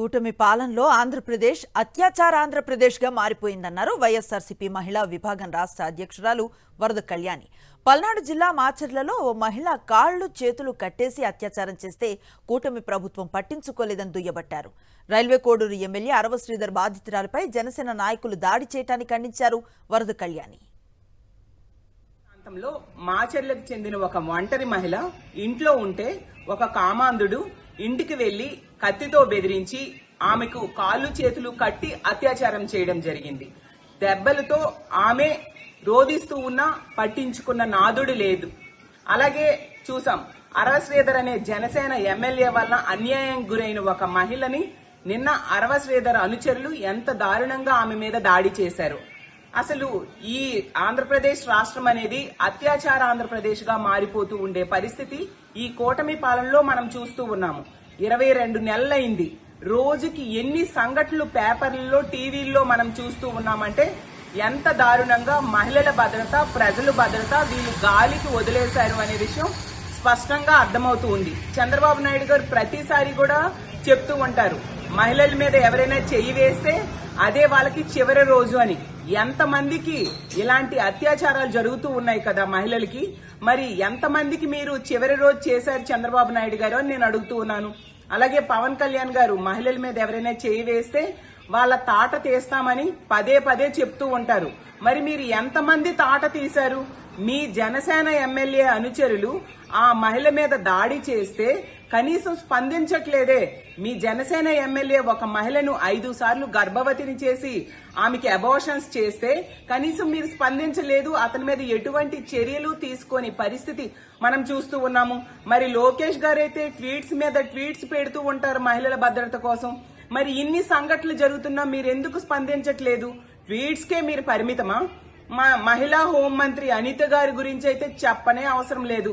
కూటమి పాలనలో ఆంధ్రప్రదేశ్ అత్యాచార ఆంధ్రప్రదేశ్గా మారిపోయిందన్నారు వైఎస్ఆర్సీపీ మహిళా విభాగం రాష్ట్ర అధ్యక్షురాలు వరద కళ్యాణి. పల్నాడు జిల్లా మాచర్లలో ఓ మహిళ కాళ్లు చేతులు కట్టేసి అత్యాచారం చేస్తే కూటమి ప్రభుత్వం పట్టించుకోలేదని దుయ్యబట్టారు. రైల్వే కోడూరు ఎమ్మెల్యే అరవ శ్రీధర్ బాధితురాలపై జనసేన నాయకులు దాడి చేయటాన్ని ఖండించారు వరద కళ్యాణి. మాచర్లకు చెందిన ఒక ఒంటరి మహిళ ఇంట్లో ఉంటే ఒక కామాంధుడు ఇంటికి వెళ్లి కత్తితో బెదిరించి ఆమెకు కాళ్ళు చేతులు కట్టి అత్యాచారం చేయడం జరిగింది. దెబ్బలతో ఆమె రోధిస్తూ ఉన్నా పట్టించుకున్న నాదుడు లేదు. అలాగే చూసాం అరవ శ్రీధర్ అనే జనసేన ఎమ్మెల్యే వల్ల అన్యాయం గురైన ఒక మహిళని నిన్న అరవ శ్రీధర్ అనుచరులు ఎంత దారుణంగా ఆమె మీద దాడి చేశారు. అసలు ఈ ఆంధ్రప్రదేశ్ రాష్ట్రం అనేది అత్యాచార ఆంధ్రప్రదేశ్ గా మారిపోతూ ఉండే పరిస్థితి ఈ కూటమి పాలనలో మనం చూస్తూ ఉన్నాము. 22 నెలలైంది. రోజుకి ఎన్ని సంఘటనలు పేపర్లలో టీవీల్లో మనం చూస్తూ ఉన్నామంటే ఎంత దారుణంగా మహిళల భద్రత, ప్రజల భద్రత వీళ్ళు గాలికి వదిలేశారు అనే విషయం స్పష్టంగా అర్థమవుతూ ఉంది. చంద్రబాబు నాయుడు గారు ప్రతిసారి కూడా చెప్తూ ఉంటారు, మహిళల మీద ఎవరైనా చెయ్యి వేస్తే అదే వాళ్ళకి చివరి రోజు అని. ఎంతమందికి ఇలాంటి అత్యాచారాలు జరుగుతూ ఉన్నాయి కదా మహిళలకి, మరి ఎంతమందికి మీరు చివరి రోజు చేశారు చంద్రబాబు నాయుడు గారు అని నేను అడుగుతూ ఉన్నాను. అలాగే పవన్ కళ్యాణ్ గారు మహిళల మీద ఎవరైనా చేయి వేస్తే వాళ్ళ తాట తీస్తామని పదే పదే చెప్తూ ఉంటారు. మరి మీరు ఎంతమంది తాట తీశారు? మీ జనసేన ఎమ్మెల్యే అనుచరులు ఆ మహిళ మీద దాడి చేస్తే కనీసం స్పందించట్లేదే. మీ జనసేన ఎమ్మెల్యే ఒక మహిళను 5 సార్లు గర్భవతిని చేసి ఆమెకి అబార్షన్స్ చేస్తే కనీసం మీరు స్పందించలేదు. అతని మీద ఎటువంటి చర్యలు తీసుకోని పరిస్థితి మనం చూస్తూ ఉన్నాము. మరి లోకేష్ గారైతే ట్వీట్స్ మీద ట్వీట్స్ పెడుతూ ఉంటారు మహిళల భద్రత కోసం. మరి ఇన్ని సంఘటనలు జరుగుతున్నా మీరు ఎందుకు స్పందించట్లేదు? ట్వీట్స్ కే మీరు పరిమితమా? మహిళా హోంమంత్రి అనిత గారి గురించి అయితే చెప్పనే అవసరం లేదు.